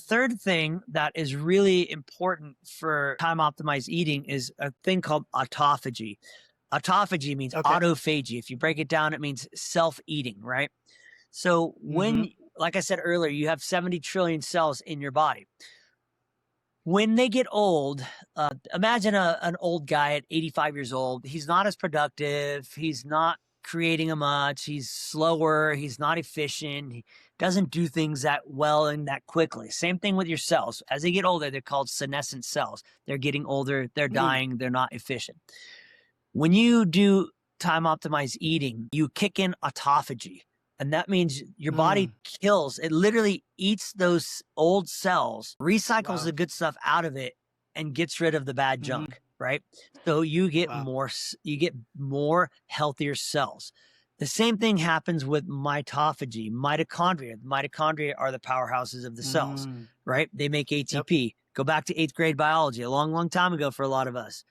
third thing that is really important for time optimized eating is a thing called autophagy. Autophagy means Okay. autophagy. If you break it down, it means self-eating, right? So Mm-hmm. like I said earlier, you have 70 trillion cells in your body. When they get old, imagine an old guy at 85 years old. He's not as productive. He's not creating a much. He's slower. He's not efficient. He doesn't do things that well and that quickly. Same thing with your cells. As they get older, they're called senescent cells. They're getting older. They're dying. They're not efficient. When you do time optimized eating, you kick in autophagy. And that means your body kills, it literally eats those old cells, recycles the good stuff out of it, and gets rid of the bad junk, right? So you get more healthier cells. The same thing happens with mitophagy, mitochondria. Mitochondria are the powerhouses of the cells, right? They make ATP. Go back to 8th grade biology, a long, long time ago for a lot of us.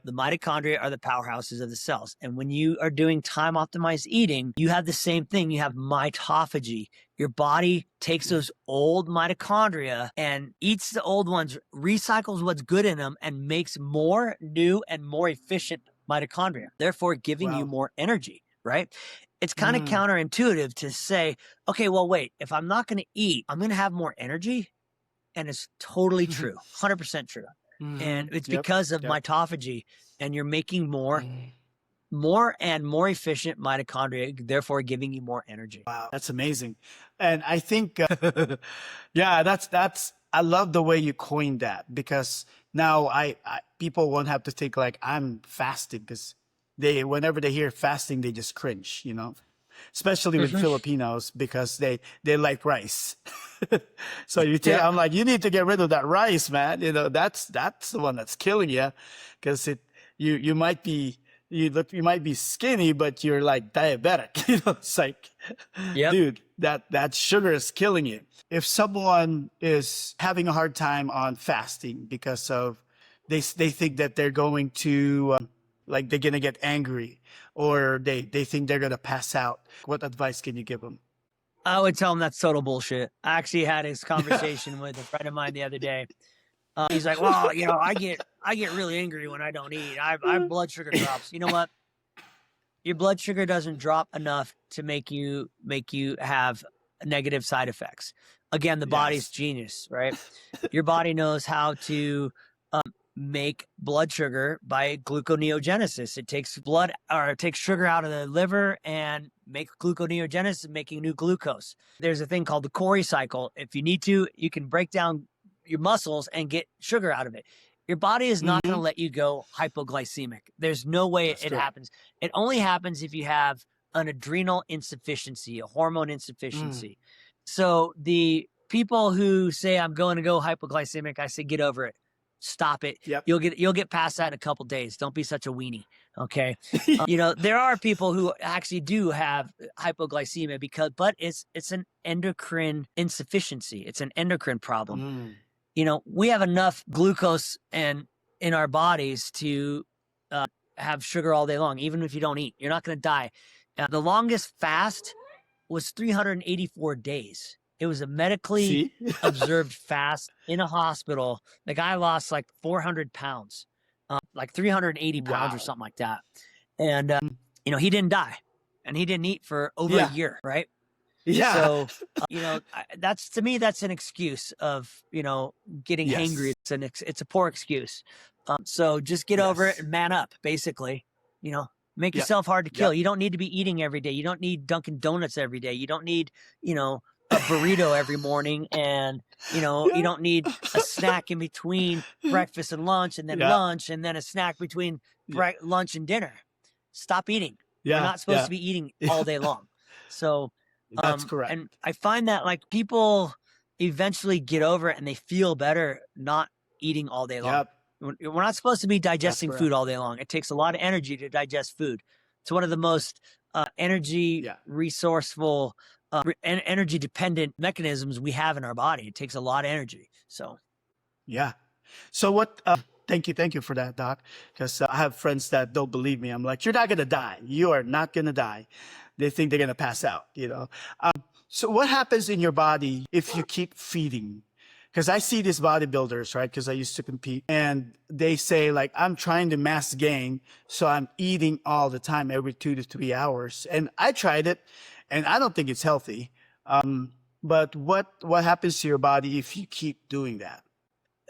The mitochondria are the powerhouses of the cells. And when you are doing time optimized eating, you have the same thing. You have mitophagy. Your body takes those old mitochondria and eats the old ones, recycles what's good in them, and makes more new and more efficient mitochondria, therefore giving you more energy, right? It's kind of counterintuitive to say, okay, well, wait, if I'm not going to eat, I'm going to have more energy. And it's totally true, 100% true. And it's because of mitophagy, and you're making more and more efficient mitochondria, therefore giving you more energy. Wow, that's amazing. And I think, I love the way you coined that, because now people won't have to think like I'm fasting, because whenever they hear fasting, they just cringe, especially with Filipinos, because they like rice. So I'm like, you need to get rid of that rice, man. That's the one that's killing you, because you might be skinny, but you're like diabetic. It's like, dude, that sugar is killing you. If someone is having a hard time on fasting because of they think that they're going to like they're gonna get angry, or they think they're gonna pass out, what advice can you give them? I would tell him that's total bullshit. I actually had this conversation with a friend of mine the other day. He's like, well, I get really angry when I don't eat. I have blood sugar drops. You know what? Your blood sugar doesn't drop enough to make you have negative side effects. Again, the body's genius, right? Your body knows how to make blood sugar by gluconeogenesis. It takes sugar out of the liver and make gluconeogenesis, making new glucose. There's a thing called the Cori cycle. If you need to, you can break down your muscles and get sugar out of it. Your body is not going to let you go hypoglycemic. There's no way it happens. It only happens if you have an adrenal insufficiency, a hormone insufficiency. So the people who say I'm going to go hypoglycemic, I say get over it. Stop it. You'll get past that in a couple days. Don't be such a weenie. Okay. There are people who actually do have hypoglycemia but it's an endocrine insufficiency. It's an endocrine problem. We have enough glucose in our bodies to have sugar all day long. Even if you don't eat, you're not going to die. The longest fast was 384 days. It was a medically observed fast in a hospital. The guy lost like 400 pounds, like 380 pounds or something like that. And, he didn't die, and he didn't eat for over a year. Right. Yeah. So, to me, that's an excuse of, getting hangry. It's a poor excuse. So just get over it and man up, basically. Make yourself hard to kill. You don't need to be eating every day. You don't need Dunkin' Donuts every day. You don't need, a burrito every morning, and you don't need a snack in between breakfast and lunch, and then lunch, and then a snack between lunch and dinner. Stop eating. You're not supposed to be eating all day long. So that's correct. And I find that like people eventually get over it and they feel better not eating all day long. We're not supposed to be digesting food all day long. It takes a lot of energy to digest food. It's one of the most energy resourceful and energy dependent mechanisms we have in our body. It takes a lot of energy. So so what thank you for that, Doc, because I have friends that don't believe me. I'm like, you're not gonna die. You are not gonna die. They think they're gonna pass out. So what happens in your body if you keep feeding? Because I see these bodybuilders, right? Because I used to compete, and they say like, I'm trying to mass gain, so I'm eating all the time, every 2 to 3 hours. And I tried it, and I don't think it's healthy. But what happens to your body if you keep doing that?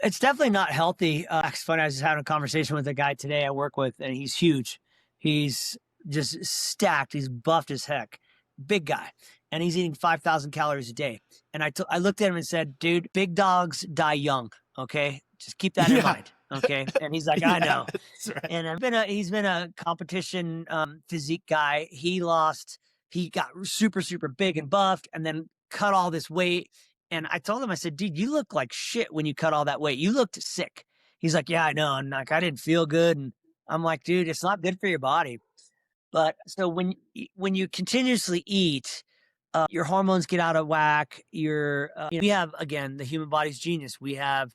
It's definitely not healthy. It's funny. I was just having a conversation with a guy today I work with, and he's huge. He's just stacked. He's buffed as heck. Big guy. And he's eating 5,000 calories a day. And I looked at him and said, dude, big dogs die young. Okay. Just keep that in mind. Okay. And he's like, I know. That's right. And he's been a competition physique guy. He got super, super big and buffed and then cut all this weight. And I told him, I said, dude, you look like shit when you cut all that weight. You looked sick. He's like, yeah, I know. And like, I didn't feel good. And I'm like, dude, it's not good for your body. But so when you continuously eat, your hormones get out of whack. We have, again, the human body's genius. We have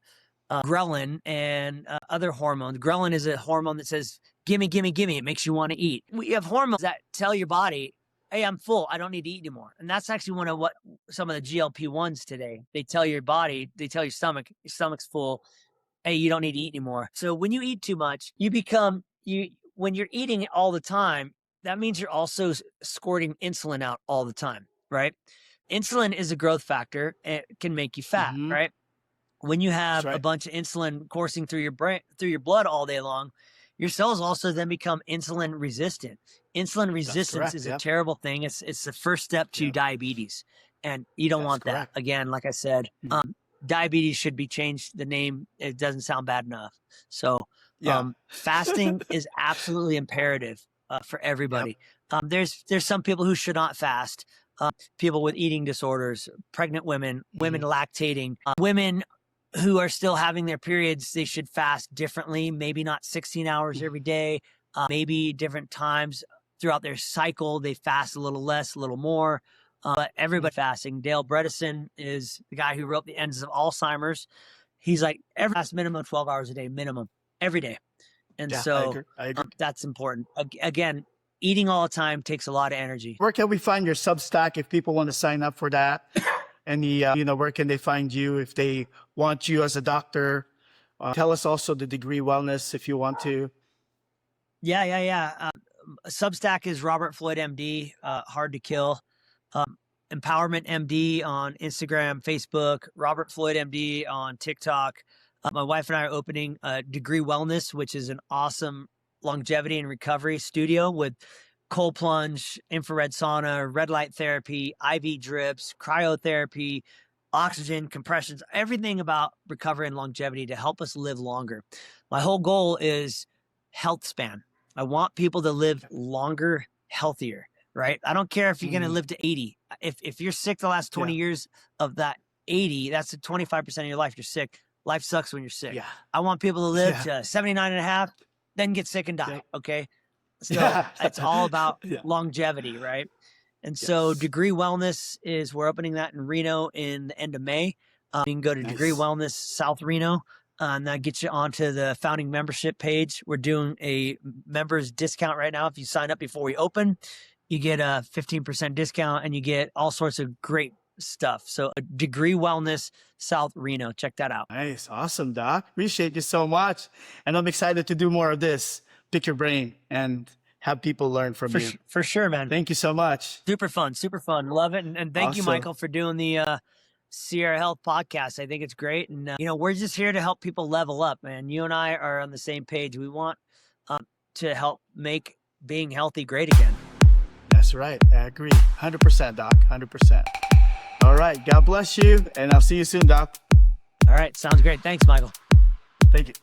ghrelin and other hormones. Ghrelin is a hormone that says, gimme, gimme, gimme. It makes you want to eat. We have hormones that tell your body, hey, I'm full. I don't need to eat anymore. And that's actually one of what some of the GLP-1s today, they tell your body, they tell your stomach's full. Hey, you don't need to eat anymore. So when you eat too much, when you're eating all the time, that means you're also squirting insulin out all the time, right? Insulin is a growth factor. It can make you fat, right? When you have a bunch of insulin coursing through your brain, through your blood all day long, your cells also then become insulin resistant. Insulin resistance is a terrible thing. It's the first step to diabetes, and you don't want that. Again, like I said, diabetes should be changed. The name, it doesn't sound bad enough. So fasting is absolutely imperative for everybody. There's some people who should not fast. People with eating disorders, pregnant women, women lactating, women who are still having their periods, they should fast differently. Maybe not 16 hours every day. Maybe different times throughout their cycle, they fast a little less, a little more. But everybody fasting. Dale Bredesen is the guy who wrote The Ends of Alzheimer's. He's like, fast minimum 12 hours a day, minimum, every day. And so I agree. That's important. Again, eating all the time takes a lot of energy. Where can we find your Substack if people want to sign up for that? Where can they find you if they want you as a doctor? Tell us also the Degree Wellness if you want to. Yeah. Substack is Robert Floyd MD, hard to kill. Empowerment MD on Instagram, Facebook, Robert Floyd MD on TikTok. My wife and I are opening Degree Wellness, which is an awesome longevity and recovery studio with cold plunge, infrared sauna, red light therapy, IV drips, cryotherapy, oxygen, compressions, everything about recovery and longevity to help us live longer. My whole goal is health span. I want people to live longer, healthier, right? I don't care if you're going to live to 80. If you're sick the last 20 years of that 80, that's 25% of your life. You're sick. Life sucks when you're sick. Yeah. I want people to live to 79 and a half, then get sick and die. Okay. So it's all about longevity, right? And so Degree Wellness we're opening that in Reno in the end of May. You can go to Degree Wellness South Reno, and that gets you onto the founding membership page. We're doing a members discount right now. If you sign up before we open, you get a 15% discount and you get all sorts of great stuff. So Degree Wellness South Reno. Check that out. Nice. Awesome, Doc. Appreciate you so much. And I'm excited to do more of this. Pick your brain and have people learn from you. For sure, man. Thank you so much. Super fun. Love it. And thank you, Michael, for doing the Sierra Health podcast. I think it's great. And, we're just here to help people level up, man. You and I are on the same page. We want to help make being healthy great again. That's right. I agree. 100%, Doc. 100%. All right. God bless you. And I'll see you soon, Doc. All right. Sounds great. Thanks, Michael. Thank you.